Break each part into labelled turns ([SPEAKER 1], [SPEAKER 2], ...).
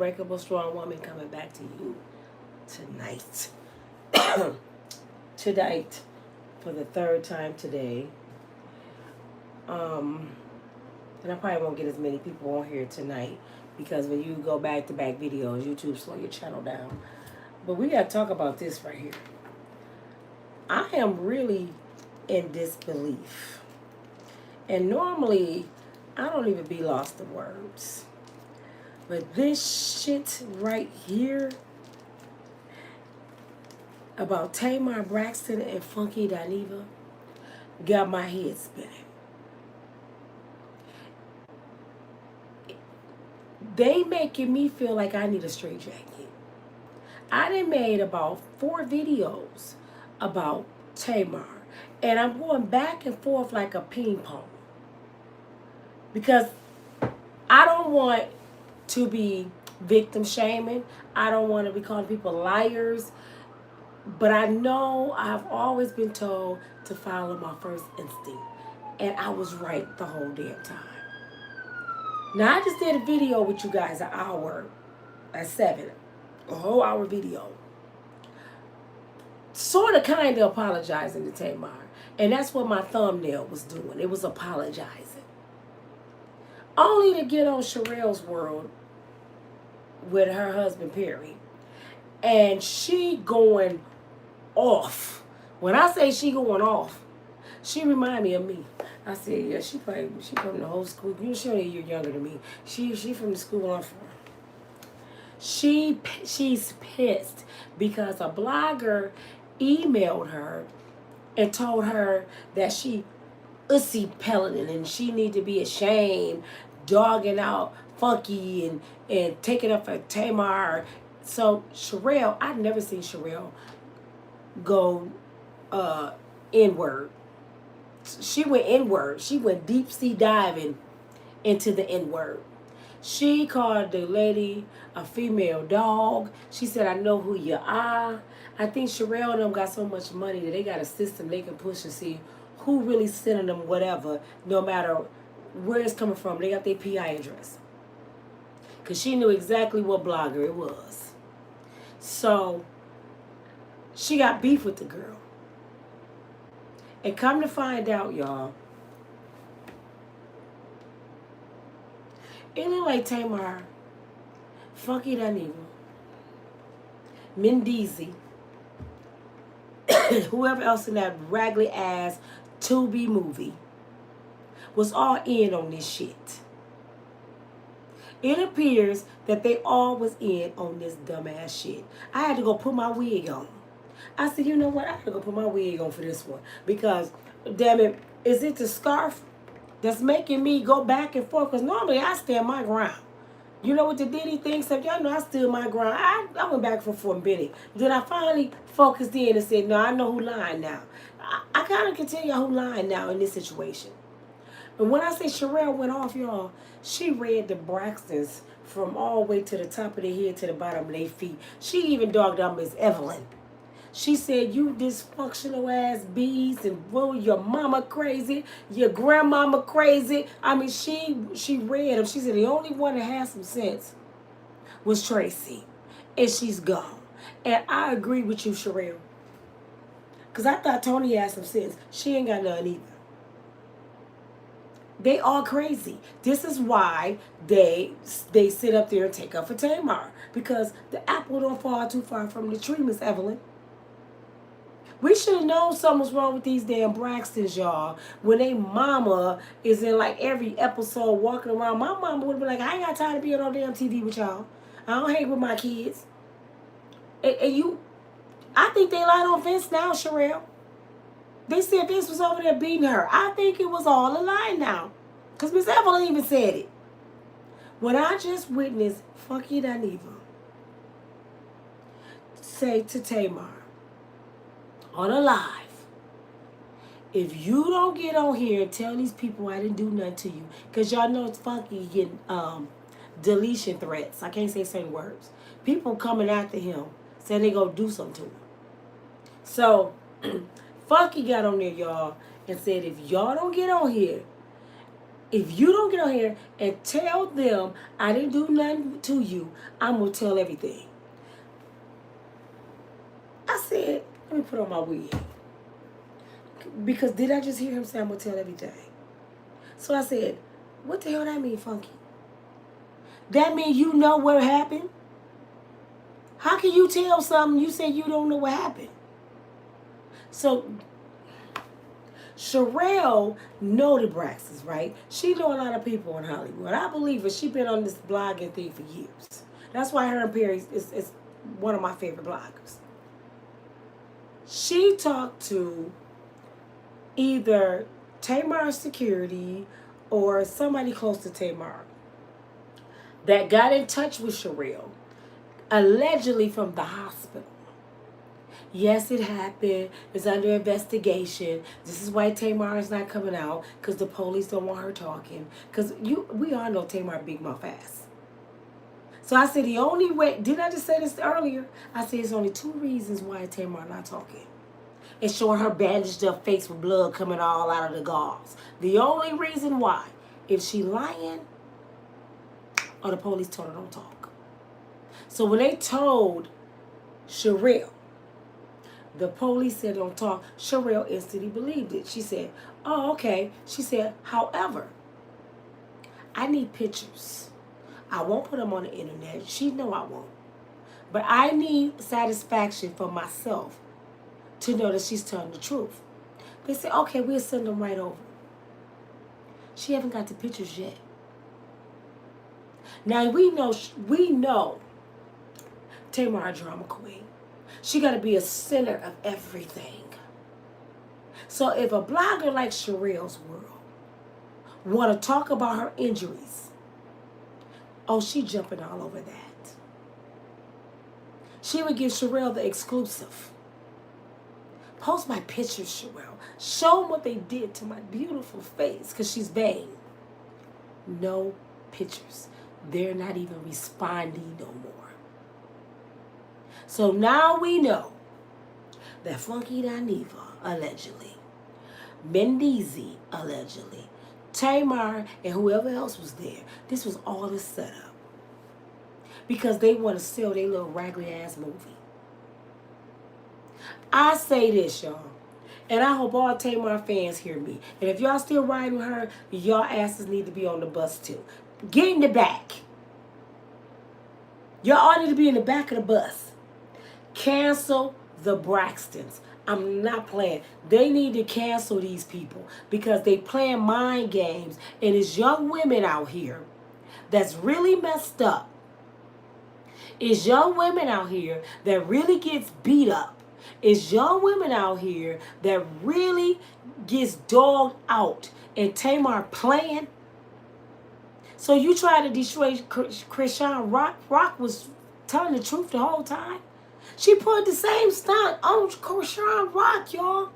[SPEAKER 1] Unbreakable strong woman coming back to you tonight. Tonight, for the third time today. Um, and I probably won't get as many people on here tonight because when you go back to back videos, YouTube slow your channel down. But we got to talk about this right here. I am really in disbelief. And normally, I don't even be lost in words. But this shit right here about Tamar Braxton and Funky Dineva got my head spinning. They making me feel like I need a straight jacket. I done made about 4 videos about Tamar. And I'm going back and forth like a ping pong. Because I don't want to be victim shaming. I don't want to be calling people liars. But I know I've always been told to follow my first instinct. And I was right the whole damn time. Now, I just did a video with you guys, an hour at 7. A whole hour video. Sort of kind of apologizing to Tamar. And that's what my thumbnail was doing. It was apologizing. Only to get on Sherelle's world with her husband, Perry. And she going off. When I say she going off, she remind me of me. I said, yeah, she from the whole school. You know, she only a year younger than me. She from the school I'm from. She's pissed because a blogger emailed her and told her that she ussy pelleting and she need to be ashamed, dogging out Funky and taking up for Tamar. So Sherelle, I've never seen Sherelle go N-word. She went N-word. She went deep sea diving into the N-word. She called the lady a female dog. She said, I know who you are. I think Sherelle and them got so much money that they got a system they can push and see who really sending them whatever, no matter where it's coming from. They got their PI address. Because she knew exactly what blogger it was. So, she got beef with the girl. And come to find out, y'all, it looked like Tamar, Funky Dineva, Mendeezy, whoever else in that raggedy ass Tubi movie was all in on this shit. It appears that they all was in on this dumbass shit. I had to go put my wig on. I said, you know what? I had to go put my wig on for this one. Because, damn it, is it the scarf that's making me go back and forth? Because normally I stand my ground. You know what the Diddy thing said? Y'all know I stood my ground. I went back and forth and Benny. Then I finally focused in and said, no, I know who lying now. I kind of can tell y'all who lying now in this situation. And when I say Sherelle went off, y'all, she read the Braxtons from all the way to the top of their head to the bottom of their feet. She even dogged out Miss Evelyn. She said, you dysfunctional ass bees, and whoa, your mama crazy, your grandmama crazy. I mean, she read them. She said the only one that had some sense was Tracy. And she's gone. And I agree with you, Sherelle. Because I thought Tony had some sense. She ain't got none either. They all crazy. This is why they sit up there and take up for Tamar. Because the apple don't fall too far from the tree, Miss Evelyn. We should have known something was wrong with these damn Braxtons, y'all. When they mama is in like every episode walking around, my mama would have been like, I ain't got time to be on damn TV with y'all. I don't hang with my kids. And you, I think they lied on Vince now, Sherelle. They said Vince was over there beating her. I think it was all a lie now. Because Miss Evelyn even said it. When I just witnessed Funky Dineva say to Tamar on a live, if you don't get on here and tell these people I didn't do nothing to you, because y'all know it's Funky getting deletion threats. I can't say certain words. People coming after him saying they gonna do something to him. So Funky got on there, y'all, and said, if y'all don't get on here If you don't get on here and tell them I didn't do nothing to you, I'm going to tell everything. I said, let me put on my wig. Because did I just hear him say I'm going to tell everything? So I said, what the hell that mean, Funky? That mean you know what happened? How can you tell something you say you don't know what happened? So Sherelle know the Braxtons, right? She know a lot of people in Hollywood. I believe her. She been on this blogging thing for years. That's why her and Perry is one of my favorite bloggers. She talked to either Tamar's security or somebody close to Tamar that got in touch with Sherelle, allegedly from the hospital. Yes, it happened. It's under investigation. This is why Tamar is not coming out, because the police don't want her talking. Because we all know Tamar big mouth ass. So I said the only way, didn't I just say this earlier? I said it's only 2 reasons why Tamar not talking. It's showing her bandaged up face with blood coming all out of the gauze. The only reason why, if she lying, or the police told her don't talk. So when they told Sherelle, the police said don't talk, Sherelle instantly believed it. She said, oh, okay. She said, however, I need pictures. I won't put them on the internet. She know I won't. But I need satisfaction for myself to know that she's telling the truth. They said, okay, we'll send them right over. She haven't got the pictures yet. Now we know Tamar, drama queen. She got to be a center of everything. So if a blogger like Sherelle's World want to talk about her injuries, oh, she jumping all over that. She would give Sherelle the exclusive. Post my pictures, Sherelle. Show them what they did to my beautiful face, because she's vain. No pictures. They're not even responding no more. So now we know that Funky Dineva, allegedly, Mendeezy, allegedly, Tamar, and whoever else was there, this was all a setup. Because they want to sell their little raggedy ass movie. I say this, y'all, and I hope all Tamar fans hear me. And if y'all still riding with her, y'all asses need to be on the bus too. Get in the back. Y'all all need to be in the back of the bus. Cancel the Braxtons. I'm not playing. They need to cancel these people because they playing mind games. And it's young women out here that's really messed up. It's young women out here that really gets beat up. It's young women out here that really gets dogged out. And Tamar playing. So you try to destroy Krishan Rock. Rock was telling the truth the whole time. She put the same stunt on Krishan Rock, y'all.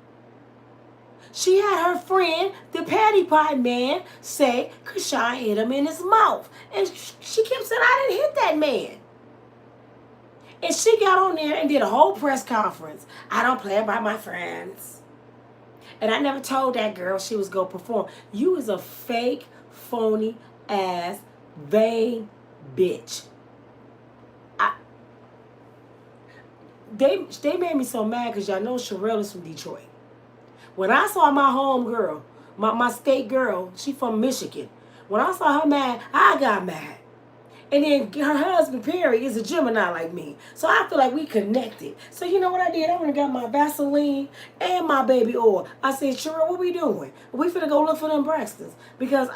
[SPEAKER 1] She had her friend, the Patty Pie man, say Krishan hit him in his mouth. And she kept saying, I didn't hit that man. And she got on there and did a whole press conference. I don't play about my friends. And I never told that girl she was going to perform. You is a fake, phony ass, vain bitch. They made me so mad because y'all know Sherelle is from Detroit. When I saw my home girl, my state girl, she from Michigan. When I saw her mad, I got mad. And then her husband, Perry, is a Gemini like me. So I feel like we connected. So you know what I did? I went and got my Vaseline and my baby oil. I said, Sherelle, what we doing? We finna go look for them Braxtons. Because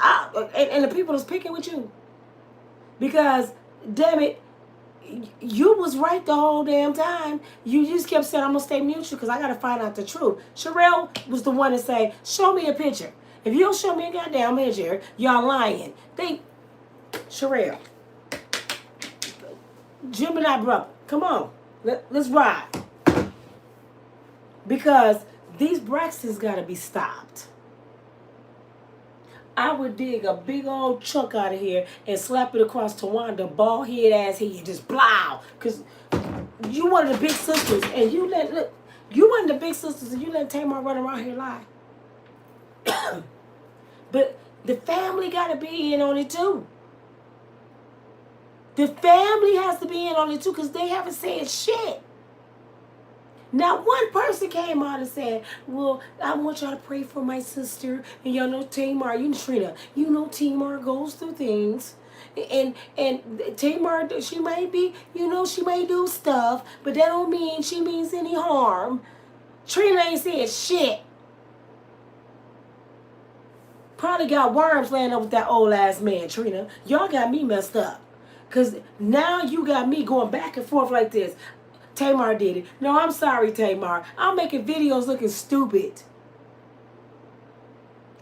[SPEAKER 1] and the people that's picking with you. Because, damn it, you was right the whole damn time. You just kept saying, I'm going to stay mutual because I got to find out the truth. Sherelle was the one to say, show me a picture. If you don't show me a goddamn picture, y'all lying. Sherelle, Gemini brother, come on. Let's ride. Because these Braxtons got to be stopped. I would dig a big old chunk out of here and slap it across Tawanda, bald head ass head, just blow. Because you one of the big sisters, and you one of the big sisters, and you let Tamar run around here lie. But The family got to be in on it too. The family has to be in on it too because they haven't said shit. Now, one person came out and said, well, I want y'all to pray for my sister. And y'all know Tamar, you know, Trina, you know Tamar goes through things. And Tamar, she may be, you know, she may do stuff, but that don't mean she means any harm. Trina ain't said shit. Probably got worms laying up with that old ass man, Trina. Y'all got me messed up. Because now you got me going back and forth like this. Tamar did it. No, I'm sorry, Tamar. I'm making videos looking stupid.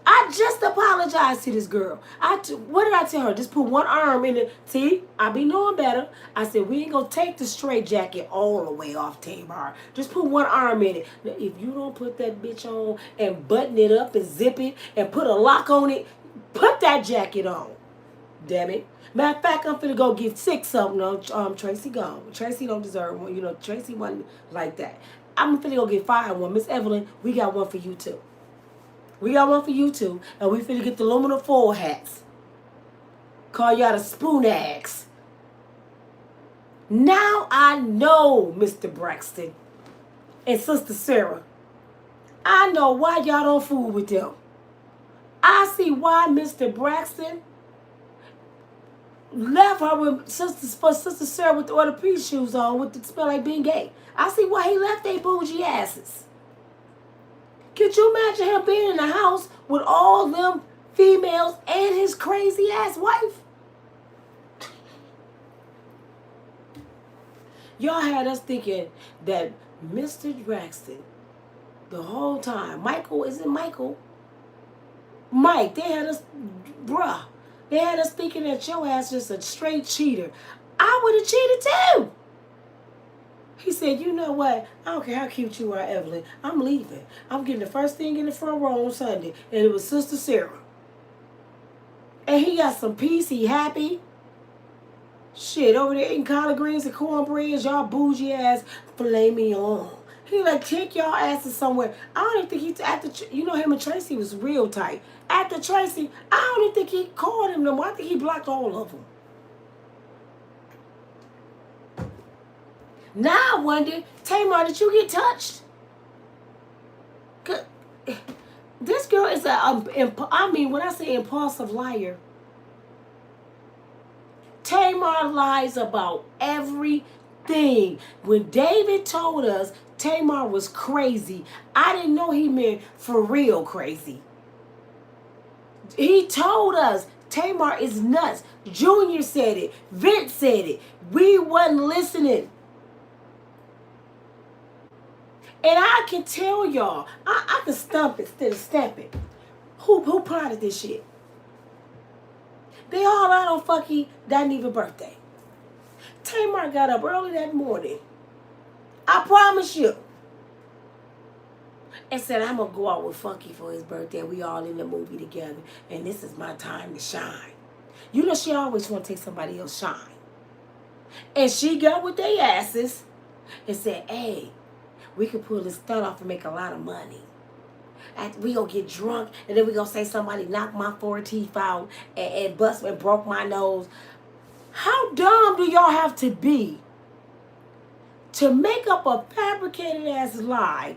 [SPEAKER 1] I just apologized to this girl. What did I tell her? Just put one arm in it. See, I be knowing better. I said, we ain't going to take the straight jacket all the way off, Tamar. Just put one arm in it. Now, if you don't put that bitch on and button it up and zip it and put a lock on it, put that jacket on. Damn it. Matter of fact, I'm finna go get sick something. No, Tracy gone. Tracy don't deserve one. You know, Tracy wasn't like that. I'm finna go get fired one. Miss Evelyn, we got one for you too. We got one for you too. And we finna get the aluminum foil hats. Call y'all the spoon axe. Now I know, Mr. Braxton and Sister Sarah. I know why y'all don't fool with them. I see why Mr. Braxton left her with Sister Sarah with the orthopedic shoes on with the smell like being gay. I see why he left they bougie asses. Could you imagine him being in the house with all them females and his crazy ass wife? Y'all had us thinking that Mr. Braxton, the whole time, Michael, is it Michael? Mike, they had us, bruh. They had us thinking that your ass just a straight cheater. I would have cheated too. He said, you know what? I don't care how cute you are, Evelyn. I'm leaving. I'm getting the first thing in the front row on Sunday. And it was Sister Sarah. And he got some peace. He happy. Shit, over there eating collard greens and cornbread. Y'all bougie ass filet mignon. He like, take y'all asses somewhere. I don't even think he, you know, him and Tracy was real tight. After Tracy, I don't even think he called him no more. I think he blocked all of them. Now I wonder, Tamar, did you get touched? This girl is I mean, when I say impulsive liar, Tamar lies about everything. When David told us Tamar was crazy, I didn't know he meant for real crazy. He told us Tamar is nuts. Junior said it. Vince said it. We wasn't listening. And I can tell y'all, I can stump it instead of stamp it. Who plotted this shit? They all out on Funky Dineva birthday. Tamar got up early that morning. I promise you. And said, I'm going to go out with Funky for his birthday. We all in the movie together. And this is my time to shine. You know she always want to take somebody else shine. And she got with their asses and said, hey, we could pull this stunt off and make a lot of money. We gonna get drunk, and then we gonna say somebody knocked my 4 teeth out and bust and broke my nose. How dumb do y'all have to be to make up a fabricated ass lie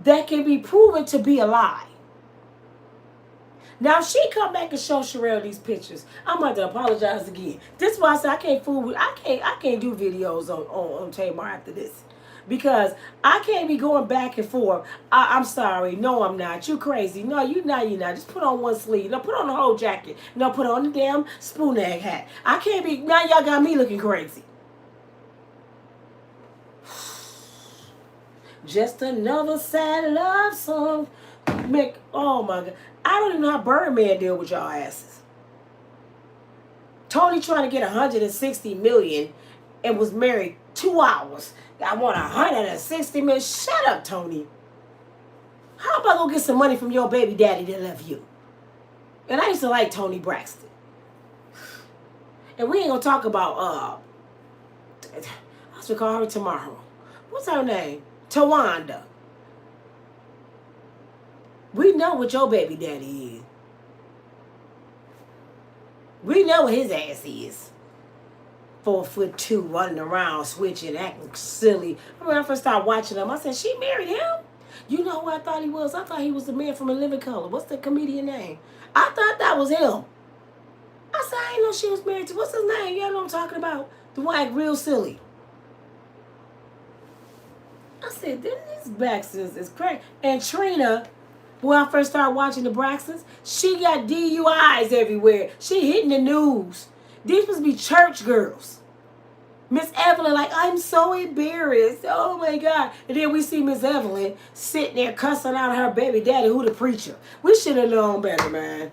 [SPEAKER 1] that can be proven to be a lie? Now, if she come back and show Sherelle these pictures, I'm going to apologize again. This is why I said I can't fool with, I can't do videos on Tamar after this. Because I can't be going back and forth. I'm sorry. No, I'm not. You crazy. No, you're not. Just put on one sleeve. No, put on the whole jacket. No, put on the damn spoon egg hat. I can't be. Now y'all got me looking crazy. Just another sad love song. Oh my God. I don't even know how Birdman deal with y'all asses. Tony trying to get 160 million and was married 2 hours. I want 160 million. Shut up, Tony. How about go get some money from your baby daddy that left you? And I used to like Tony Braxton. And we ain't gonna talk about I should call her tomorrow. What's her name? Tawanda. We know what your baby daddy is. We know what his ass is. 4'2", running around, switching, acting silly. When I first started watching him, I said, she married him? You know who I thought he was? I thought he was the man from A Living Color. What's the comedian name? I thought that was him. I said, I didn't know she was married to, what's his name? You know what I'm talking about? The one act real silly. I said, these Braxtons is crazy. And Trina, when I first started watching the Braxtons, she got DUIs everywhere. She hitting the news. These must be church girls. Miss Evelyn, like, I'm so embarrassed. Oh, my God. And then we see Miss Evelyn sitting there cussing out her baby daddy, who the preacher. We should have known better, man.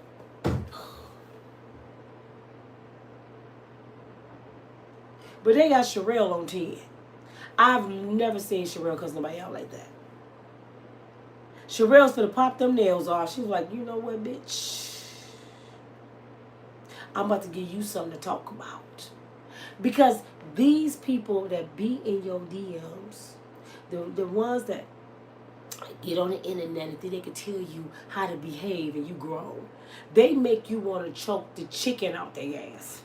[SPEAKER 1] But they got Sherelle on 10. I've never seen Sherelle cuss nobody out like that. Sherelle's gonna pop them nails off. She was like, you know what, bitch? I'm about to give you something to talk about. Because these people that be in your DMs, the ones that get on the internet and think they can tell you how to behave and you grow, they make you want to choke the chicken out their ass.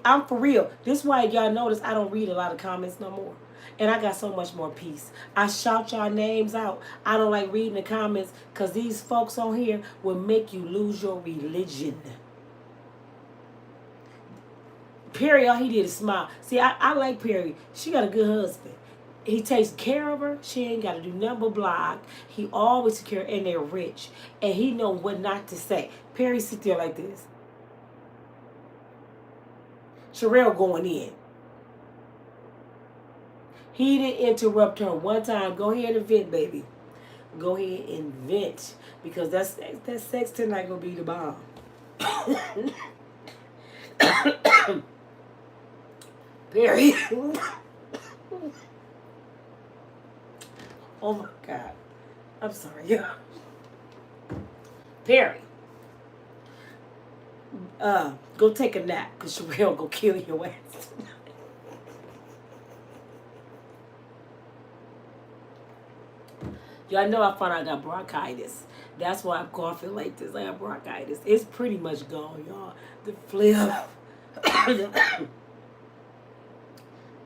[SPEAKER 1] I'm for real. This is why y'all notice I don't read a lot of comments no more. And I got so much more peace. I shout y'all names out. I don't like reading the comments because these folks on here will make you lose your religion. Perry, all he did is smile. See, I like Perry. She got a good husband. He takes care of her. She ain't got to do nothing but block. He always take care, and they're rich. And he know what not to say. Perry sit there like this. Sherelle going in. He didn't interrupt her one time. Go ahead and vent, baby. Go ahead and vent. Because that sex tonight gonna be the bomb. Perry. Oh my God. I'm sorry, yeah. Perry. Go take a nap, because Sherelle gonna kill your ass tonight. Y'all know I found out I got bronchitis. That's why I'm coughing like this. I have bronchitis. It's pretty much gone, y'all. The phlegm. The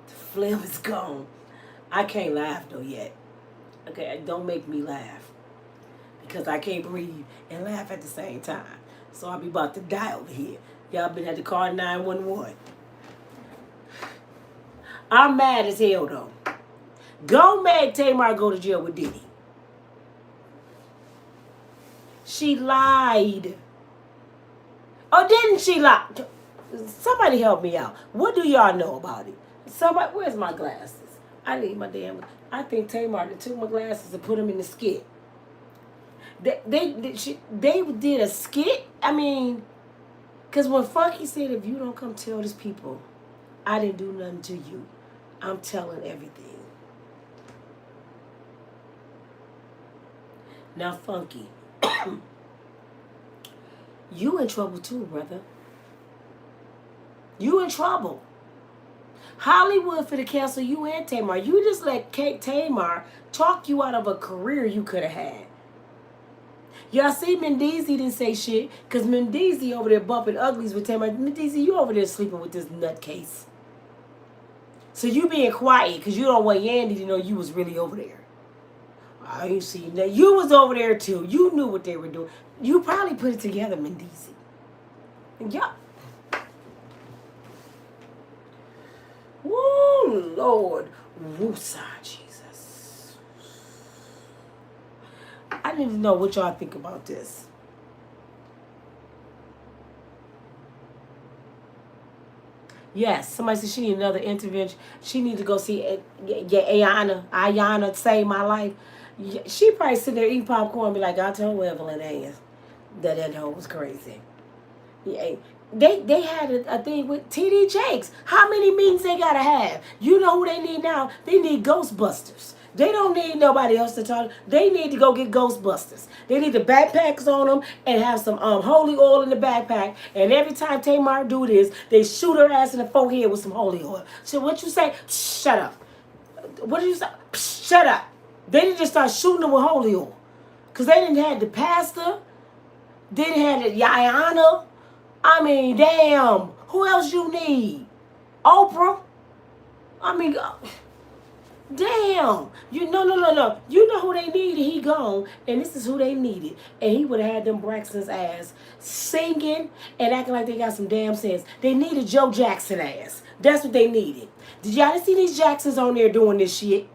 [SPEAKER 1] phlegm is gone. I can't laugh though yet. Okay, don't make me laugh. Because I can't breathe and laugh at the same time. So I'll be about to die over here. Y'all been at the call 911. I'm mad as hell though. Go make Tamar go to jail with Diddy. She lied. Oh, didn't she lie? Somebody help me out. What do y'all know about it? Somebody, where's my glasses? I need my damn. I think Tamar took my glasses and put them in the skit. They did a skit. I mean, because when Funky said, if you don't come tell these people, I didn't do nothing to you, I'm telling everything. Now, Funky, you in trouble too, brother. You in trouble. Hollywood for the cancel you and Tamar. You just let Tamar talk you out of a career you could have had. Y'all see Mendeezy didn't say shit because Mendeezy over there bumping uglies with Tamar. Mendeezy, you over there sleeping with this nutcase. So you being quiet because you don't want Yandy to know you was really over there. I ain't seen that. You was over there too. You knew what they were doing. You probably put it together, Mendeezy. Yeah. Woo, Lord. Woosah, Jesus. I need to know what y'all think about this. Yes, somebody said she need another intervention. She need to go see Ayana Save My Life. She probably sit there eating popcorn and be like, I told Evelyn ass that hoe was crazy. Yeah. They had a thing with TD Jakes. How many meetings they gotta have? You know who they need now? They need Ghostbusters. They don't need nobody else to talk. They need to go get Ghostbusters. They need the backpacks on them and have some holy oil in the backpack. And every time Tamar do this, they shoot her ass in the forehead with some holy oil. So what you say? Shut up. What did you say? Shut up. They didn't just start shooting them with holy oil. Because they didn't have the pastor. They didn't have the Yana. I mean, damn. Who else you need? Oprah? I mean, damn. You no. You know who they needed. He gone, and this is who they needed. And he would have had them Braxton's ass singing and acting like they got some damn sense. They needed Joe Jackson ass. That's what they needed. Did y'all see these Jacksons on there doing this shit?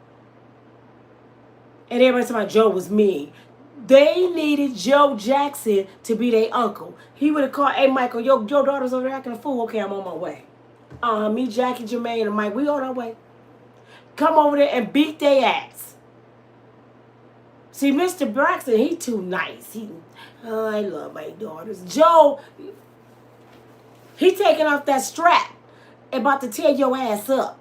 [SPEAKER 1] And everybody talking about Joe was mean. They needed Joe Jackson to be their uncle. He would have called, hey Michael, your daughter's over there acting a fool. Okay, I'm on my way. Me, Jackie, Jermaine, and Mike, we on our way. Come over there and beat their ass. See, Mr. Braxton, he too nice. I love my daughters. Joe, he taking off that strap, about to tear your ass up.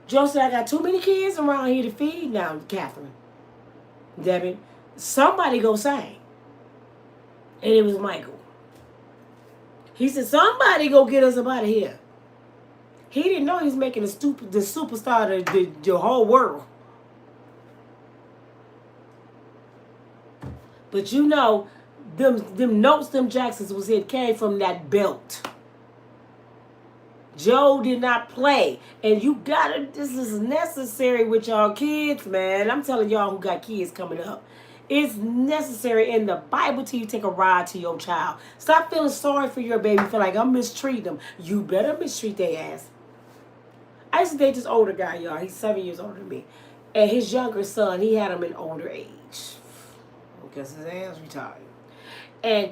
[SPEAKER 1] Joe said, I got too many kids around here to feed now, Catherine. Debbie, somebody go sing. And it was Michael. He said, somebody go get us up out of here. He didn't know he was making the superstar of the whole world. But you know, them notes them Jacksons was hit came from that belt. Joe did not play. And you gotta, this is necessary with y'all kids, man. I'm telling y'all who got kids coming up. It's necessary in the Bible till you take a ride to your child. Stop feeling sorry for your baby. Feel like I'm mistreating them. You better mistreat their ass. I used to date this older guy, y'all. He's 7 years older than me. And his younger son, he had him in older age. Because his ass retired. And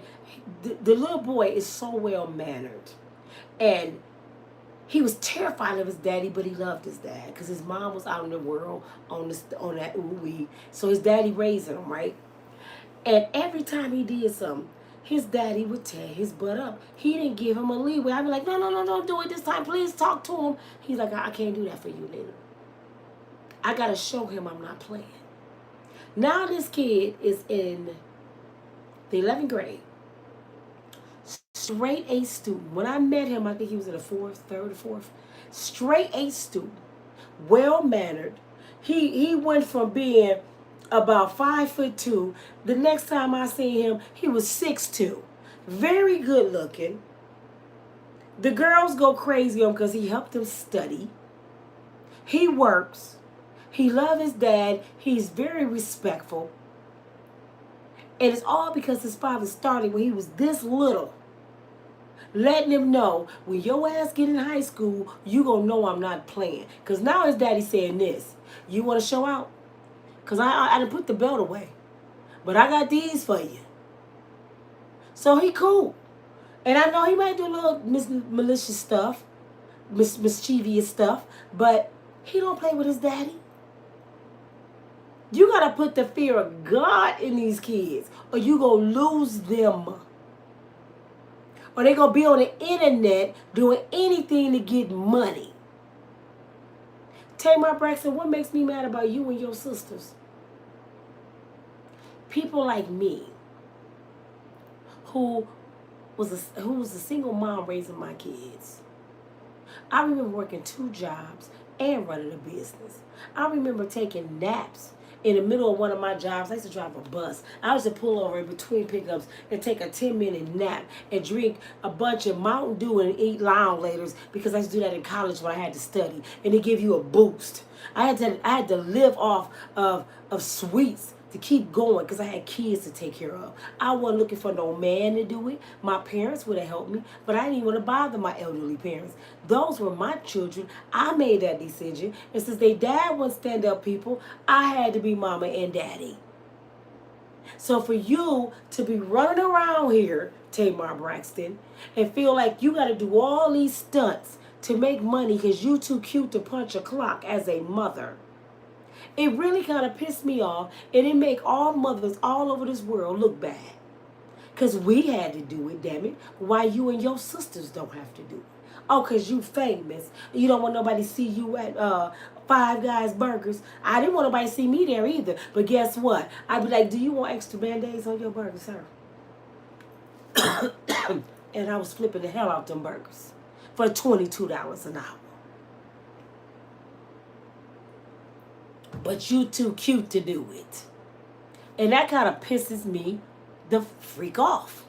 [SPEAKER 1] the little boy is so well-mannered. And he was terrified of his daddy, but he loved his dad. Because his mom was out in the world on that ooh-wee. So his daddy raised him, right? And every time he did something, his daddy would tear his butt up. He didn't give him a leeway. I'd be like, no, don't do it this time. Please talk to him. He's like, I can't do that for you, Lena. I got to show him I'm not playing. Now this kid is in the 11th grade. Straight A student. When I met him, I think he was in the third or fourth. Straight A student. Well-mannered. He went from being about 5'2". The next time I seen him, he was 6'2". Very good looking. The girls go crazy on him because he helped them study. He works. He loves his dad. He's very respectful. And it's all because his father started when he was this little. Letting him know, when your ass get in high school, you gonna know I'm not playing. Because now his daddy saying this. You want to show out? Because I done put the belt away. But I got these for you. So he cool. And I know he might do a little malicious stuff. Mischievous stuff. But he don't play with his daddy. You got to put the fear of God in these kids. Or you going to lose them. Or they going to be on the internet doing anything to get money. Tamar Braxton, what makes me mad about you and your sisters? People like me, who was a single mom raising my kids. I remember working 2 jobs and running a business. I remember taking naps in the middle of one of my jobs. I used to drive a bus. I used to pull over in between pickups and take a 10-minute nap and drink a bunch of Mountain Dew and eat Lounge Laters because I used to do that in college when I had to study. And it give you a boost. I had to live off of sweets to keep going because I had kids to take care of. I wasn't looking for no man to do it. My parents would have helped me, but I didn't even want to bother my elderly parents. Those were my children. I made that decision. And since they dad was stand-up people, I had to be mama and daddy. So for you to be running around here, Tamar Braxton, and feel like you got to do all these stunts to make money because you too cute to punch a clock as a mother, it really kind of pissed me off, and it make all mothers all over this world look bad. Because we had to do it, damn it. Why you and your sisters don't have to do it? Oh, because you famous. You don't want nobody to see you at Five Guys Burgers. I didn't want nobody to see me there either. But guess what? I'd be like, do you want extra Band-Aids on your burger, sir? And I was flipping the hell out them burgers for $22 an hour. But you too cute to do it. And that kind of pisses me the freak off.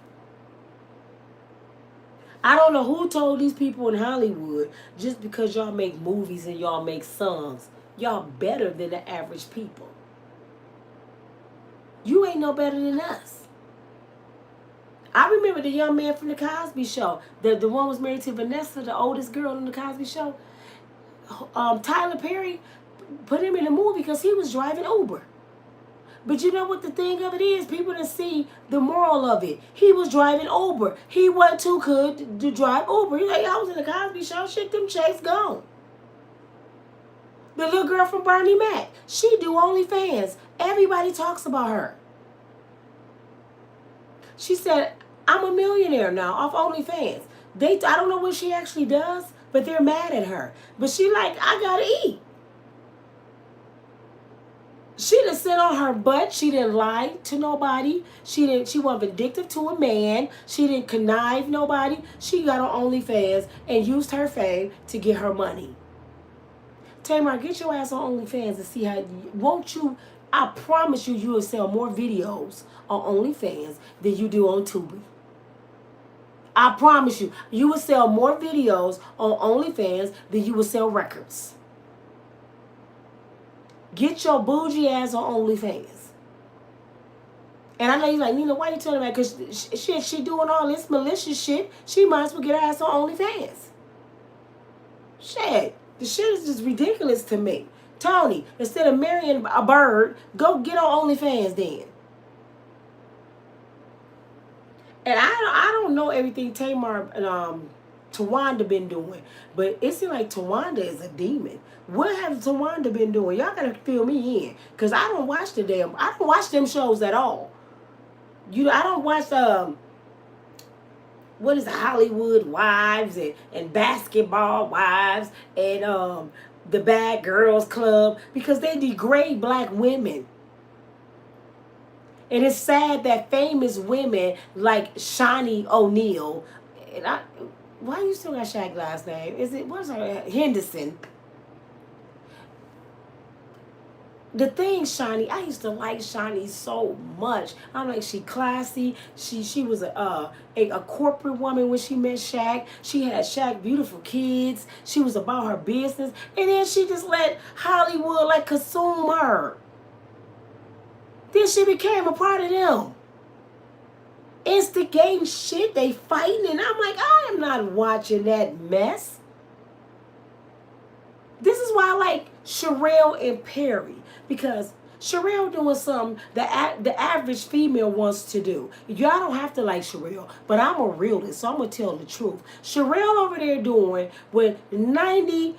[SPEAKER 1] I don't know who told these people in Hollywood just because y'all make movies and y'all make songs, y'all better than the average people. You ain't no better than us. I remember the young man from the Cosby Show. The one was married to Vanessa, the oldest girl in the Cosby Show. Tyler Perry put him in the movie because he was driving Uber. But you know what the thing of it is? People didn't see the moral of it. He was driving Uber. He wasn't too good to drive Uber. He's like, I was in the Cosby Show. Shit, them checks gone. The little girl from Bernie Mac, she do OnlyFans. Everybody talks about her. She said, I'm a millionaire now off OnlyFans. I don't know what she actually does, but they're mad at her. But she like, I gotta eat. She didn't sit on her butt. She didn't lie to nobody. She wasn't vindictive to a man. She didn't connive nobody. She got on OnlyFans and used her fame to get her money. Tamar, get your ass on OnlyFans and see how. Won't you? I promise you, you will sell more videos on OnlyFans than you do on Tubi. I promise you, you will sell more videos on OnlyFans than you will sell records. Get your bougie ass on OnlyFans. And I know you're like, Nina, why you telling me that? Because she doing all this malicious shit. She might as well get her ass on OnlyFans. Shit. The shit is just ridiculous to me. Tony, instead of marrying a bird, go get on OnlyFans then. And I don't know everything Tamar and Tawanda been doing, but it seems like Tawanda is a demon. What has Tawanda been doing? Y'all gotta fill me in, cause I don't watch them shows at all. I don't watch what is Hollywood Wives and Basketball Wives and the Bad Girls Club, because they degrade black women. And it's sad that famous women like Shawnee O'Neal, and why you still got Shaq last name? What's her Henderson? The thing, Shawnee, I used to like Shawnee so much. I'm like, she classy. She was a corporate woman when she met Shaq. She had Shaq beautiful kids. She was about her business, and then she just let Hollywood like consume her. Then she became a part of them. Instigating shit, they fighting, and I'm like, I am not watching that mess. This is why I like Sherelle and Perry, because Sherelle doing something that the average female wants to do. Y'all don't have to like Sherelle, but I'm a realist, so I'm going to tell the truth. Sherelle over there doing what 98%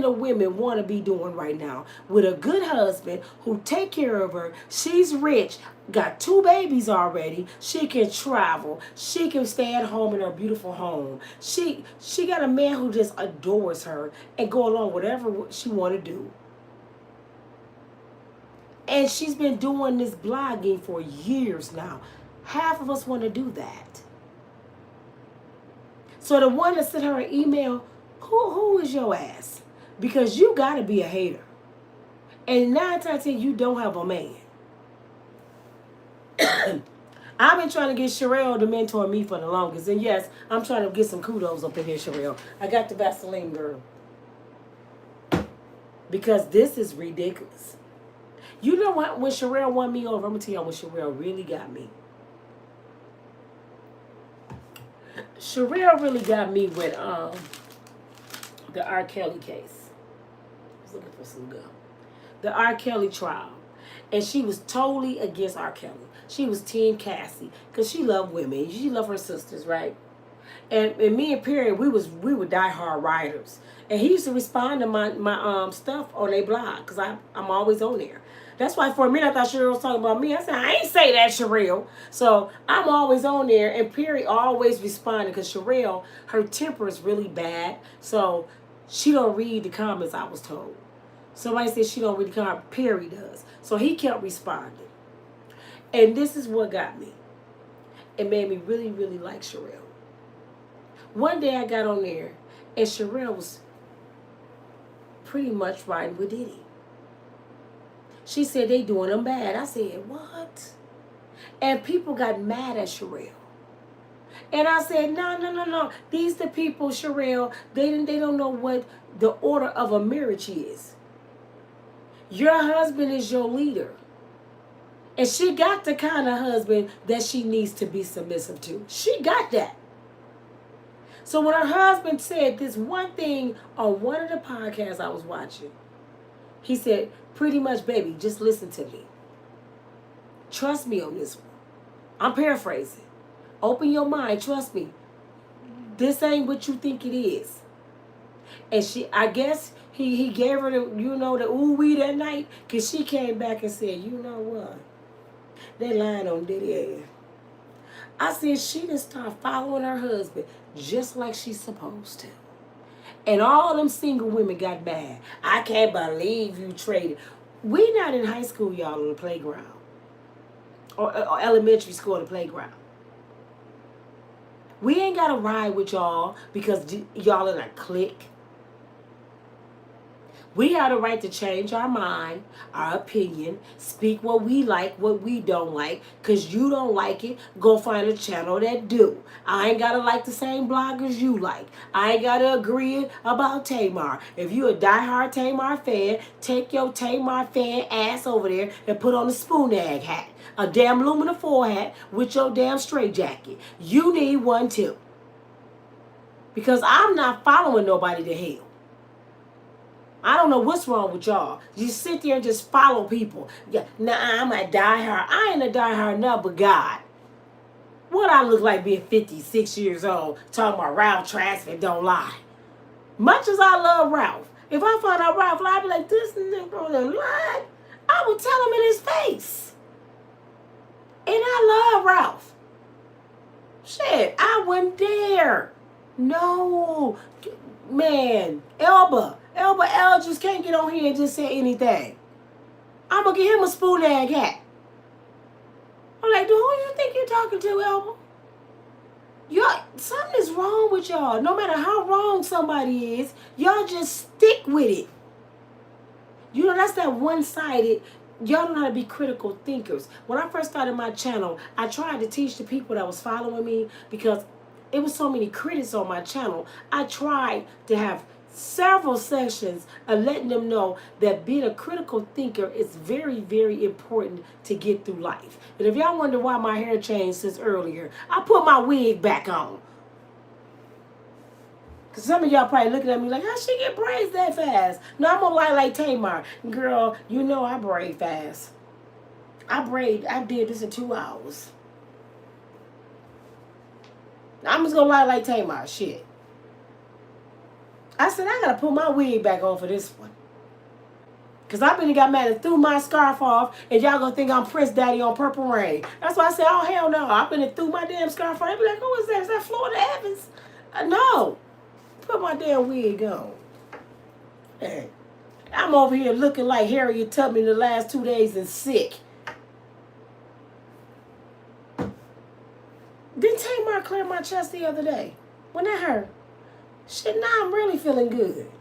[SPEAKER 1] of women want to be doing right now, with a good husband who take care of her. She's rich, got 2 babies already. She can travel. She can stay at home in her beautiful home. She got a man who just adores her and go along whatever she want to do. And she's been doing this blogging for years now. Half of us want to do that. So the one that sent her an email, who is your ass? Because you got to be a hater. And 9 times 10, you don't have a man. I've been trying to get Sherelle to mentor me for the longest. And yes, I'm trying to get some kudos up in here, Sherelle. I got the Vaseline girl. Because this is ridiculous. You know what? When Sherelle won me over, I'm going to tell you when Sherelle really got me. Sherelle really got me with the R. Kelly case. I was looking for some gum. The R. Kelly trial. And she was totally against R. Kelly. She was Team Cassie. Because she loved women. She loved her sisters, right? And me and Perry, we were diehard writers. And he used to respond to my stuff on their blog. Because I'm always on there. That's why for a minute I thought Sherelle was talking about me. I said, I ain't say that, Sherelle. So I'm always on there. And Perry always responded. Because Sherelle, her temper is really bad. So she don't read the comments, I was told. Somebody said she don't read the comments. Perry does. So he kept responding. And this is what got me. It made me really, really like Sherelle. One day I got on there, and Sherelle was pretty much riding with Diddy. She said they doing them bad. I said, what? And people got mad at Sherelle. And I said, no, no, no, no. These the people, Sherelle, they don't know what the order of a marriage is. Your husband is your leader. And she got the kind of husband that she needs to be submissive to. She got that. So when her husband said this one thing on one of the podcasts I was watching, he said, pretty much, baby, just listen to me. Trust me on this one. I'm paraphrasing. Open your mind. Trust me. This ain't what you think it is. And I guess he gave her the, the ooh-wee that night, because she came back and said, you know what? They lying on Diddy ass. I said she done start following her husband just like she's supposed to. And all them single women got mad. I can't believe you traded. We not in high school, y'all, on the playground. Or elementary school on the playground. We ain't got to ride with y'all because y'all in a clique. We have the right to change our mind, our opinion, speak what we like, what we don't like. Because you don't like it, go find a channel that do. I ain't got to like the same bloggers you like. I ain't got to agree about Tamar. If you a diehard Tamar fan, take your Tamar fan ass over there and put on a spoon egg hat. A damn aluminum foil hat with your damn straight jacket. You need one too. Because I'm not following nobody to hell. I don't know what's wrong with y'all. You sit there and just follow people. Yeah, nah, I'm a diehard. I ain't a diehard now, but God. What I look like being 56 years old, talking about Ralph Trask don't lie. Much as I love Ralph, if I find out Ralph lie, I'd be like, this nigga lied. I would tell him in his face. And I love Ralph. Shit, I wouldn't dare. No. Man, Elba L just can't get on here and just say anything. I'm going to get him a spoon egg hat. I'm like, dude, who you think you're talking to, Elba? Something is wrong with y'all. No matter how wrong somebody is, y'all just stick with it. That's that one-sided. Y'all don't know how to be critical thinkers. When I first started my channel, I tried to teach the people that was following me because it was so many critics on my channel. I tried to have several sessions of letting them know that being a critical thinker is very, very important to get through life. And if y'all wonder why my hair changed since earlier, I put my wig back on. Because some of y'all probably looking at me like, how she get braids that fast? No, I'm going to lie like Tamar. Girl, you know I braid fast. I did this in 2 hours. I'm just going to lie like Tamar. Shit. I said, I got to put my wig back on for this one. Because I been got mad and threw my scarf off, and y'all going to think I'm Prince Daddy on Purple Rain. That's why I said, oh, hell no. I been and threw my damn scarf off. They be like, who is that? Is that Florida Evans? No. Put my damn wig on. Hey, I'm over here looking like Harriet Tubman the last 2 days and sick. Didn't Tamar clear my chest the other day? When that hurt? Shit, now I'm really feeling good.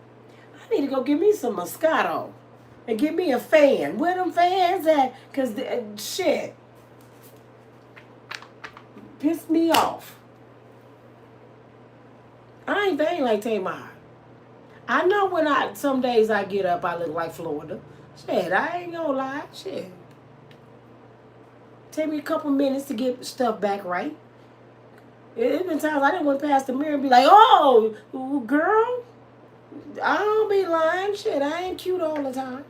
[SPEAKER 1] I need to go get me some Moscato and get me a fan. Where them fans at? Because, shit, pissed me off. I ain't vain like Tamar. I know when some days I get up, I look like Florida. Shit, I ain't gonna lie. Shit. Take me a couple minutes to get stuff back right. It's been times I didn't went past the mirror and be like, oh, girl, I don't be lying. Shit, I ain't cute all the time.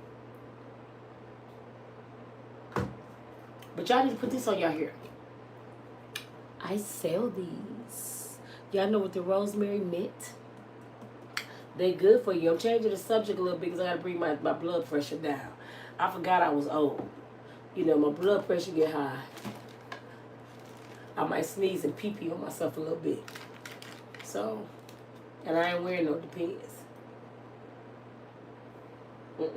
[SPEAKER 1] But y'all need to put this on y'all hair. I sell these. Y'all know what the rosemary mint? They good for you. I'm changing the subject a little bit because I got to bring my blood pressure down. I forgot I was old. My blood pressure get high. I might sneeze and pee-pee on myself a little bit. So, and I ain't wearing no Depends. But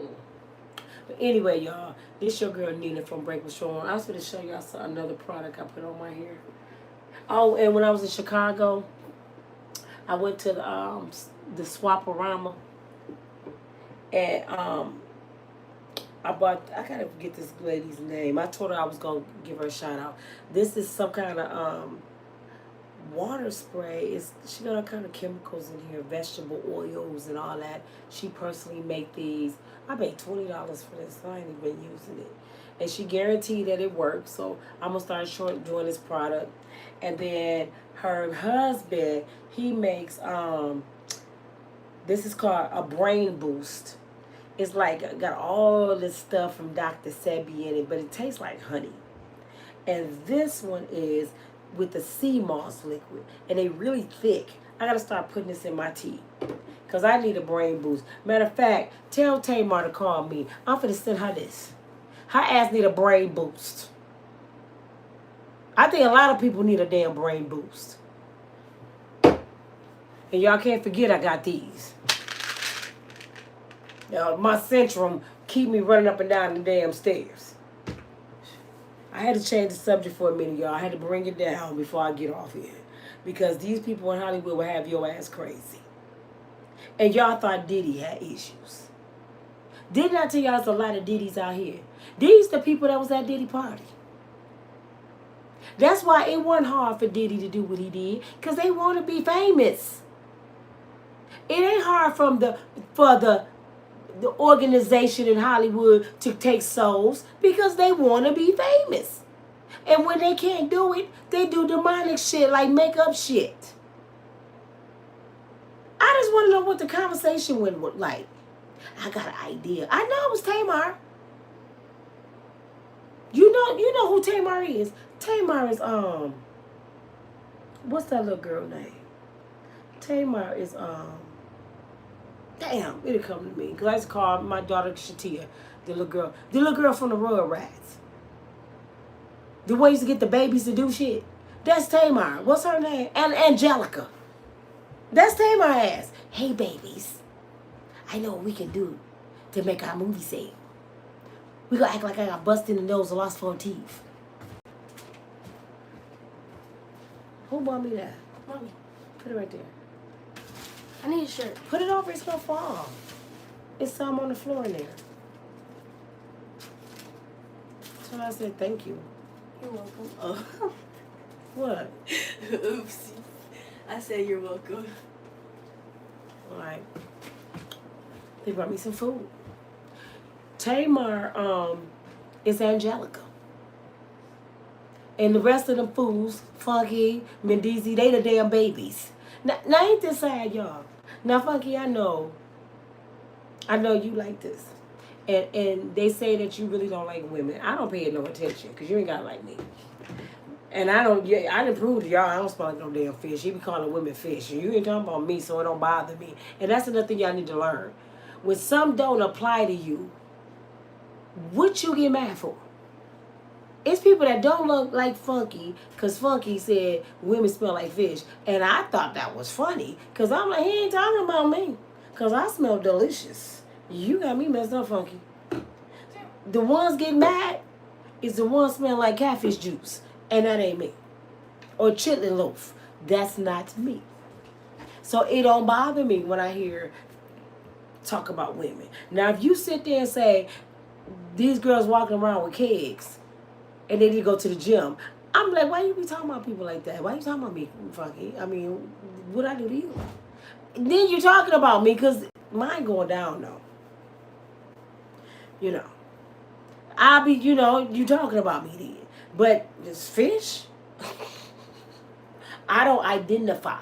[SPEAKER 1] anyway, y'all, this your girl Nina from Unbreakable Show. I was going to show y'all another product I put on my hair. Oh, and when I was in Chicago, I went to the Swaparama, and I gotta forget this lady's name. I told her I was gonna give her a shout out. This is some kind of water spray is, she got all kind of chemicals in here, vegetable oils and all that. She personally make these. I paid $20 for this. I ain't even using it. And she guaranteed that it works. So I'm gonna start doing this product. And then her husband, he makes this is called a brain boost. It's like got all this stuff from Dr. Sebi in it, but it tastes like honey. And this one is with the sea moss liquid, and they really thick. I gotta start putting this in my tea, cause I need a brain boost. Matter of fact, tell Tamar to call me. I'm finna send her this. Her ass need a brain boost. I think a lot of people need a damn brain boost. And y'all can't forget I got these. My Centrum keep me running up and down the damn stairs. I had to change the subject for a minute, y'all. I had to bring it down before I get off here. Because these people in Hollywood will have your ass crazy. And y'all thought Diddy had issues. Didn't I tell y'all there's a lot of Diddy's out here? These the people that was at Diddy party. That's why it wasn't hard for Diddy to do what he did. Because they want to be famous. It ain't hard for the organization in Hollywood to take souls because they want to be famous. And when they can't do it, they do demonic shit like makeup shit. I just want to know what the conversation went like. I got an idea. I know it was Tamar. You know who Tamar is. Tamar is what's that little girl name? Tamar is damn, it'll come to me. Because I used to call my daughter Shatia, the little girl from the Rugrats. The way used to get the babies to do shit. That's Tamar. What's her name? Angelica. That's Tamar ass. Hey babies, I know what we can do to make our movie sale. We gonna act like I got busted in the nose and lost 4 teeth. Who bought me that? Mommy, put it right there. I need a shirt. Put it over, it's gonna fall. It's some on the floor in there. So I said thank you.
[SPEAKER 2] You're welcome. Oh.
[SPEAKER 1] What?
[SPEAKER 2] Oopsie. I said you're welcome.
[SPEAKER 1] Alright. They brought me some food. Tamar is Angelica. And the rest of them fools, Funky, Mendizi, they the damn babies. Now ain't this sad, y'all? Now, Funky, I know you like this. And they say that you really don't like women. I don't pay it no attention, because you ain't got to like me. And I didn't prove to y'all I don't smell like no damn fish. You be calling women fish. And you ain't talking about me, so it don't bother me. And that's another thing y'all need to learn. When some don't apply to you, what you get mad for? It's people that don't look like Funky, because Funky said women smell like fish. And I thought that was funny, because I'm like, he ain't talking about me, because I smell delicious. You got me messed up, Funky. The ones getting mad is the ones smelling like catfish juice, and that ain't me. Or chitlin loaf. That's not me. So it don't bother me when I hear talk about women. Now, if you sit there and say, these girls walking around with kegs, and they need to go to the gym, I'm like, why you be talking about people like that? Why you talking about me, Funky? I mean, what I do to you? Then you're talking about me, because mine going down, though. You know. I'll be, you talking about me then. But this fish, I don't identify.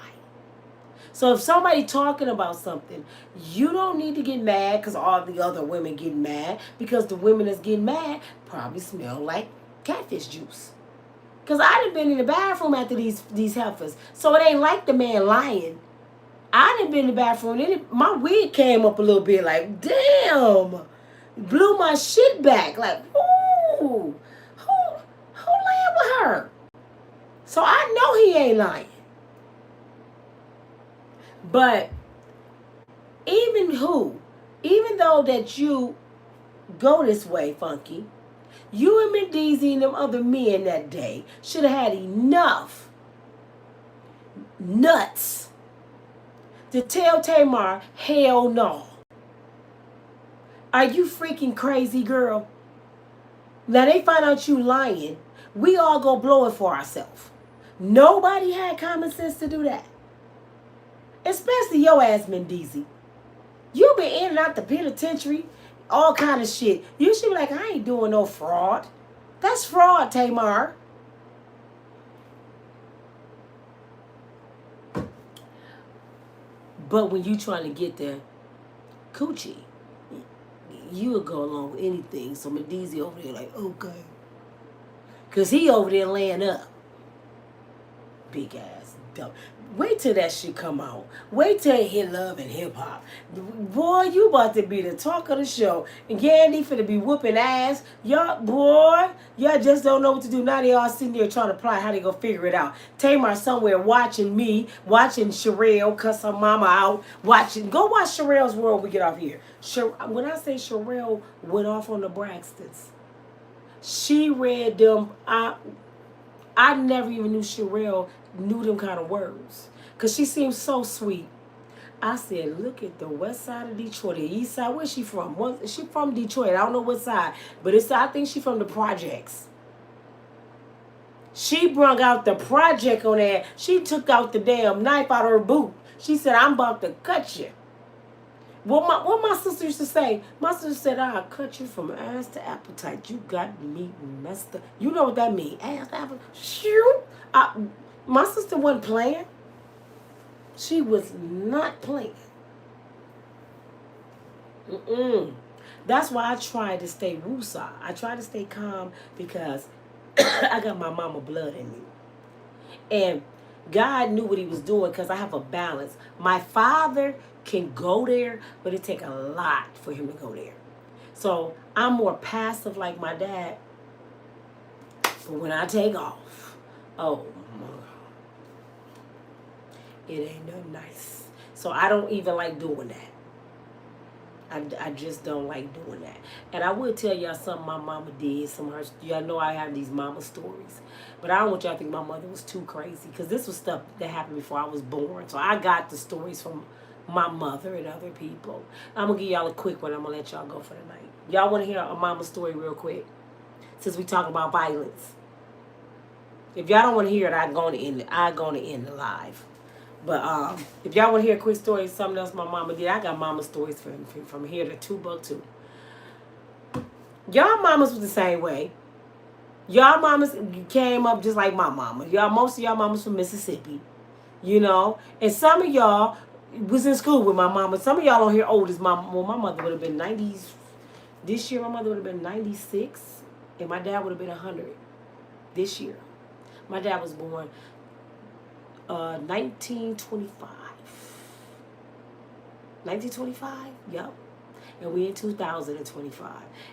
[SPEAKER 1] So if somebody talking about something, you don't need to get mad because all the other women getting mad, because the women that's getting mad probably smell like catfish juice. Because I done been in the bathroom after these heifers. So it ain't like the man lying. I done been in the bathroom and my wig came up a little bit like, damn. Blew my shit back. Like, ooh. Who laying with her? So I know he ain't lying. But even though that you go this way, Funky, you and Mendizi and them other men that day should have had enough nuts to tell Tamar, hell no. Are you freaking crazy, girl? Now they find out you lying. We all go blow it for ourselves. Nobody had common sense to do that. Especially your ass, Mendeezy. You been in and out the penitentiary, all kind of shit. You should be like, I ain't doing no fraud. That's fraud, Tamar. But when you trying to get the coochie, you would go along with anything. So Mendeezy over there like, okay. Because he over there laying up. Big ass dumb. Wait till that shit come out. Wait till it hit Love and Hip Hop. Boy, you about to be the talk of the show. And Yandy finna be whooping ass. Y'all, boy, y'all just don't know what to do. Now they all sitting there trying to plot how they gonna figure it out. Tamar somewhere watching me, watching Sherelle cuss her mama out, watching. Go watch Sherelle's World when we get off here. When I say Sherelle went off on the Braxtons, she read them. I never even knew Sherelle knew them kind of words. Because she seems so sweet. I said, look at the west side of Detroit, the east side. Where's she from? She from Detroit. I don't know what side. But I think she from the projects. She brung out the project on that. She took out the damn knife out of her boot. She said, I'm about to cut you. What my sister used to say, my sister said, I'll cut you from ass to appetite. You got me messed up. You know what that means. Ass to appetite. Shoot. My sister wasn't playing. She was not playing. That's why I tried to stay woosah. I tried to stay calm because I got my mama blood in me. And God knew what he was doing because I have a balance. My father can go there, but it take a lot for him to go there. So I'm more passive like my dad. But when I take off, oh my God, it ain't nothing nice. So I don't even like doing that. I just don't like doing that. And I will tell y'all something my mama did. Y'all know I have these mama stories. But I don't want y'all to think my mother was too crazy. Because this was stuff that happened before I was born. So I got the stories from my mother and other people. I'm going to give y'all a quick one. I'm going to let y'all go for the night. Y'all want to hear a mama story real quick? Since we talking about violence. If y'all don't want to hear it, I'm going to end the live. But if y'all want to hear a quick story, something else my mama did, I got mama stories from here to Timbuktu. Y'all mamas was the same way. Y'all mamas came up just like my mama. Most of y'all mamas from Mississippi, you know. And some of y'all was in school with my mama. Some of y'all on here old as my mama. Well, my mother would have been 90s. This year, my mother would have been 96, and my dad would have been 100 this year. My dad was born 1925. 1925? Yep. And we in 2025.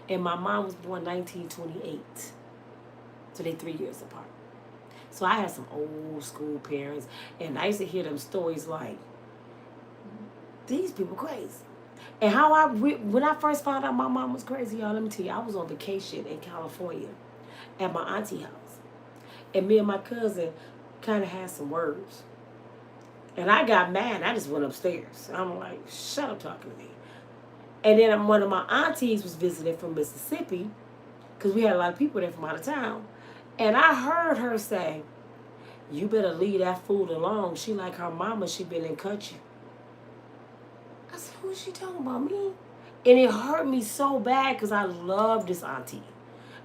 [SPEAKER 1] And my mom was born 1928. So they 3 years apart. So I had some old school parents. And I used to hear them stories like, these people crazy. And when I first found out my mom was crazy, y'all, let me tell you, I was on vacation in California at my auntie house. And me and my cousin kind of had some words. And I got mad. I just went upstairs. I'm like, shut up talking to me. And then one of my aunties was visiting from Mississippi because we had a lot of people there from out of town. And I heard her say, you better leave that fool alone. She like her mama. She been in country. I said, who is she talking about, me? And it hurt me so bad because I love this auntie.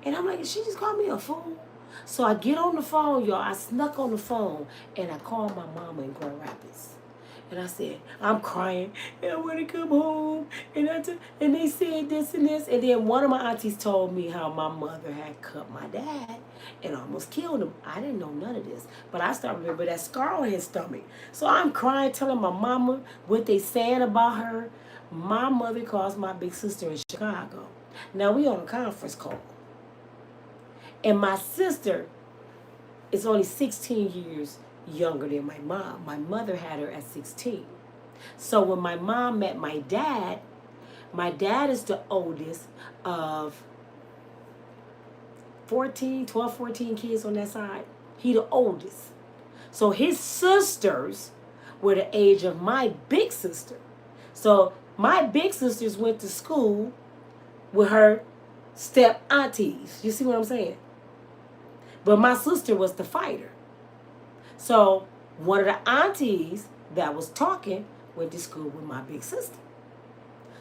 [SPEAKER 1] And I'm like, she just called me a fool? So I get on the phone, y'all. I snuck on the phone, and I called my mama in Grand Rapids. And I said, I'm crying, and I want to come home. And they said this and this. And then one of my aunties told me how my mother had cut my dad and almost killed him. I didn't know none of this. But I started remember that scar on his stomach. So I'm crying, telling my mama what they saying about her. My mother calls my big sister in Chicago. Now, we on a conference call. And my sister is only 16 years younger than my mom. My mother had her at 16. So when my mom met my dad is the oldest of 12, 14 kids on that side. He the oldest. So his sisters were the age of my big sister. So my big sisters went to school with her step aunties. You see what I'm saying? But my sister was the fighter. So one of the aunties that was talking went to school with my big sister.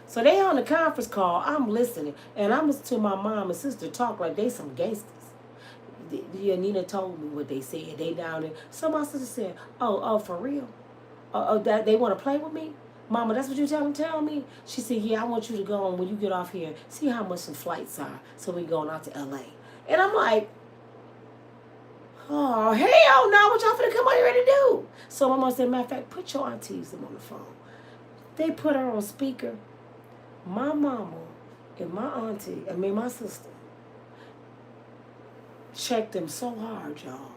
[SPEAKER 1] So they on the conference call, I'm listening, and I'm listening to my mom and sister talk like they some gangsters. Yeah, Nina told me what they said. They down there. So my sister said, oh, for real? That they want to play with me? Mama, that's what you tell me? She said, yeah, I want you to go on when you get off here, see how much some flights are, so we going out to LA. And I'm like, oh, hell no, what y'all finna come out here to do? So my mom said, matter of fact, put your aunties on the phone. They put her on speaker. My mama and my sister, checked them so hard, y'all.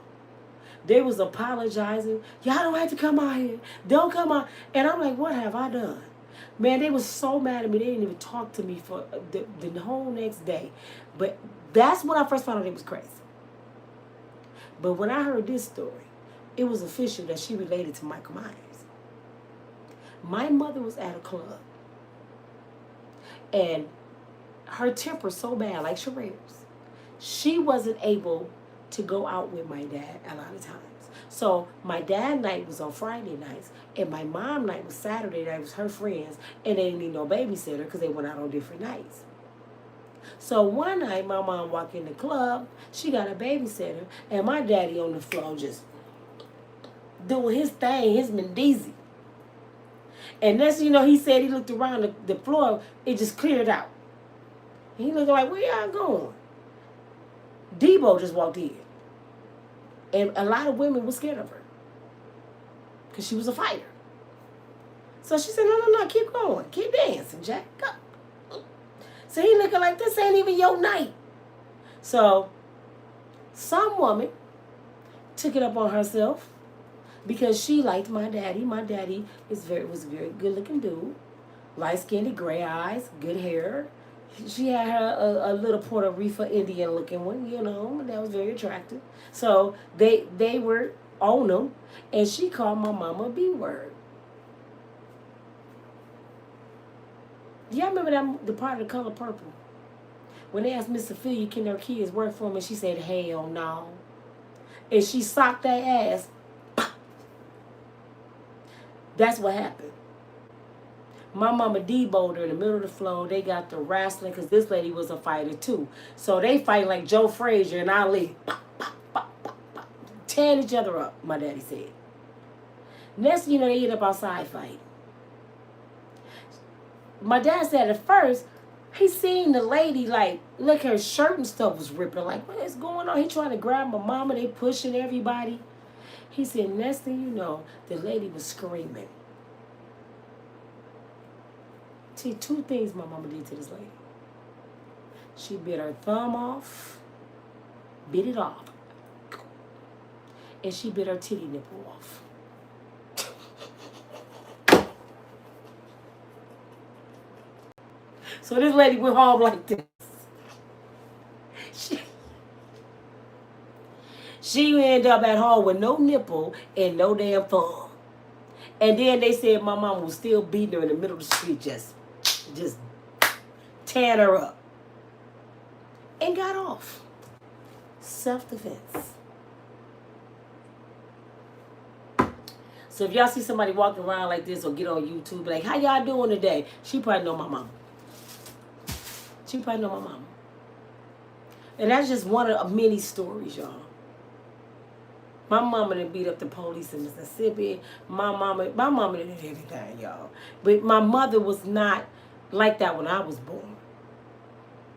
[SPEAKER 1] They was apologizing. Y'all don't have to come out here. Don't come out. And I'm like, what have I done? Man, they was so mad at me. They didn't even talk to me for the whole next day. But that's when I first found out it was crazy. But when I heard this story, it was official that she related to Michael Myers. My mother was at a club. And her temper so bad, like Sherelle's, she wasn't able to go out with my dad a lot of times. So my dad night was on Friday nights, and my mom night was Saturday night with her friends, and they didn't need no babysitter because they went out on different nights. So one night, my mom walked in the club, she got a babysitter, and my daddy on the floor just doing his thing, his Mendeezy. And next, he said he looked around the floor, it just cleared out. And he looked like, where y'all going? Debo just walked in. And a lot of women were scared of her. Because she was a fighter. So she said, no, keep going. Keep dancing, Jack. Go. So he looking like, this ain't even your night. So some woman took it up on herself because she liked my daddy. My daddy was a very good looking dude. Light-skinned, gray eyes, good hair. She had her a little Puerto Rico Indian looking one, that was very attractive. So they were on them, and she called my mama a B word. Y'all remember the part of The Color Purple? When they asked Miss Sophia, can their kids work for them? And she said, hell no. And she socked that ass. That's what happened. My mama deboed her in the middle of the floor. They got the wrestling because this lady was a fighter too. So they fight like Joe Frazier and Ali. Tearing each other up, my daddy said. Next thing you know, they end up outside fighting. My dad said at first, he seen the lady look, her shirt and stuff was ripping. Like, what is going on? He trying to grab my mama. They pushing everybody. He said, next thing you know, the lady was screaming. See, two things my mama did to this lady. She bit her thumb off, bit it off, and she bit her titty nipple off. So this lady went home like this. She ended up at home with no nipple and no damn thumb. And then they said my mama was still beating her in the middle of the street, just tearing her up. And got off. Self-defense. So if y'all see somebody walking around like this or get on YouTube, like, how y'all doing today? She probably know my mama. She probably know my mama. And that's just one of many stories, y'all. My mama done beat up the police in Mississippi. My mama did everything, y'all. But my mother was not like that when I was born.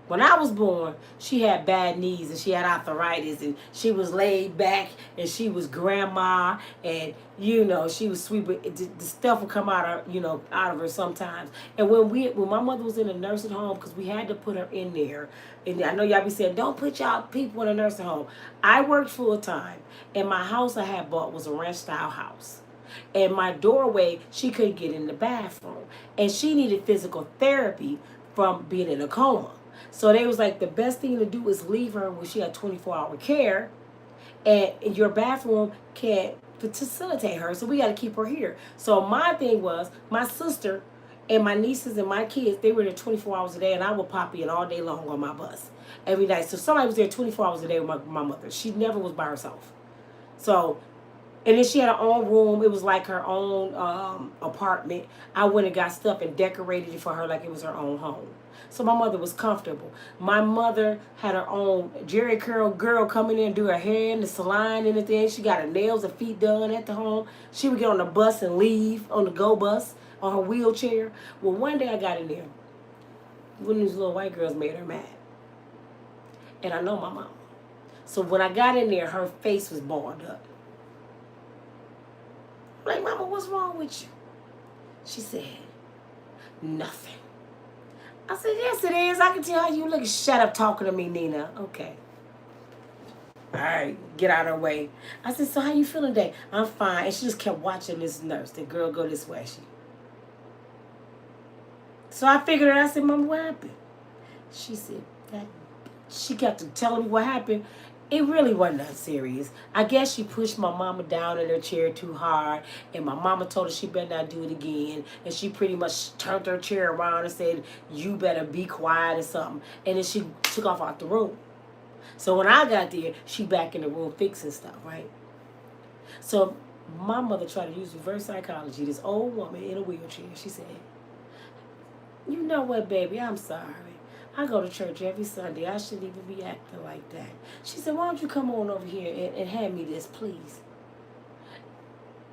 [SPEAKER 1] When I was born, she had bad knees and she had arthritis and she was laid back and she was grandma and, she was sweet, but the stuff would come out of her sometimes. And when my mother was in a nursing home, because we had to put her in there, and I know y'all be saying, don't put y'all people in a nursing home. I worked full time, and my house I had bought was a ranch style house. And my doorway, she couldn't get in the bathroom. And she needed physical therapy from being in a coma. So they was like, the best thing to do is leave her when she had 24-hour care, and your bathroom can't facilitate her, so we got to keep her here. So my thing was, my sister and my nieces and my kids, they were there 24 hours a day, and I would pop in all day long on my bus every night. So somebody was there 24 hours a day with my mother. She never was by herself. So And then she had her own room. It was like her own apartment. I went and got stuff and decorated it for her like it was her own home. So my mother was comfortable. My mother had her own Jerry Curl girl coming in and do her hair in the salon and everything. She got her nails and feet done at the home. She would get on the bus and leave on the go bus on her wheelchair. Well, one day I got in there. One of these little white girls made her mad. And I know my mama. So when I got in there, her face was balled up. I'm like, Mama, what's wrong with you? She said, nothing. I said, yes, it is. I can tell how you look. Shut up talking to me, Nina. Okay. All right, get out of her way. I said, so how you feeling today? I'm fine. And she just kept watching this nurse. The girl go this way. So I figured it out. I said, Mama, what happened? She said, that. She kept telling me what happened. It really wasn't that serious. I guess she pushed my mama down in her chair too hard, and my mama told her she better not do it again, and she pretty much turned her chair around and said, you better be quiet or something, and then she took off out the room. So when I got there, she back in the room fixing stuff, right? So my mother tried to use reverse psychology. This old woman in a wheelchair, she said, you know what, baby, I'm sorry. I go to church every Sunday. I shouldn't even be acting like that. She said, why don't you come on over here and hand me this, please?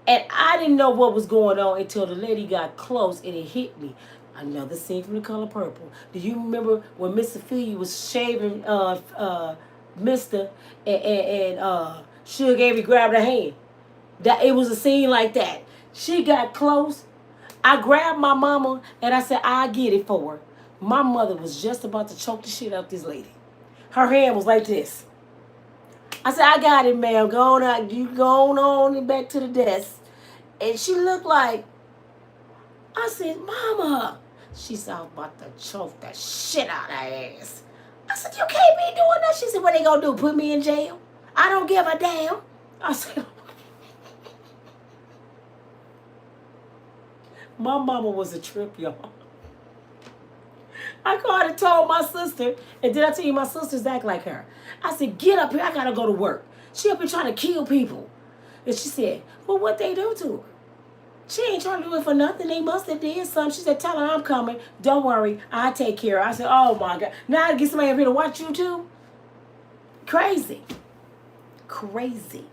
[SPEAKER 1] And I didn't know what was going on until the lady got close and it hit me. Another scene from The Color Purple. Do you remember when Miss Sophia was shaving Mr. and Suge Avery grabbed her hand? That it was a scene like that. She got close. I grabbed my mama and I said, I'll get it for her. My mother was just about to choke the shit out this lady. Her hand was like this. I said, I got it, ma'am. Go on out. You go on and back to the desk. And she looked like, I said, Mama. She said, I was about to choke the shit out of her ass. I said, you can't be doing that. She said, what they gonna do, put me in jail? I don't give a damn. I said, my mama was a trip, y'all. I called and told my sister, and did I tell you my sisters act like her? I said, get up here, I gotta go to work. She up here trying to kill people. And she said, well, what they do to her? She ain't trying to do it for nothing. They must have did something. She said, tell her I'm coming. Don't worry, I'll take care of her. I said, oh my God. Now I get somebody up here to watch you too? Crazy. Crazy.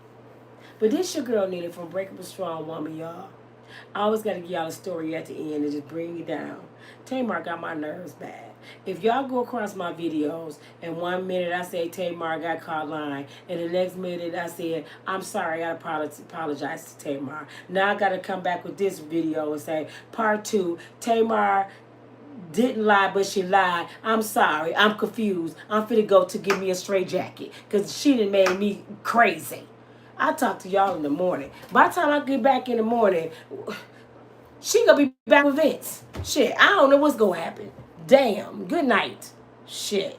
[SPEAKER 1] But this your girl Nina from Unbreakable Strong Woman, y'all. I always got to give y'all a story at the end and just bring you down. Tamar got my nerves bad. If y'all go across my videos and 1 minute I say Tamar got caught lying and the next minute I said, I'm sorry, I apologize to Tamar. Now I got to come back with this video and say, part 2, Tamar didn't lie, but she lied. I'm sorry. I'm confused. I'm finna go to give me a straight jacket because she done made me crazy. I'll talk to y'all in the morning. By the time I get back in the morning, she gonna be back with Vince. Shit, I don't know what's gonna happen. Damn. Good night. Shit.